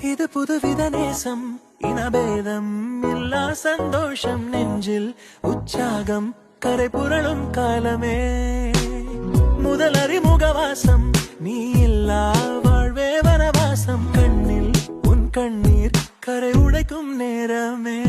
இது புதுவித நேசம் இனபேதம் இல்லா சந்தோஷம் நெஞ்சில் உற்சாகம் கரை புரளும் காலமே முதல் அறிமுகவாசம் நீ இல்லா வாழ்வே வனவாசம் கண்ணில் உன் கண்ணீர் கரை உடைக்கும் நேரமே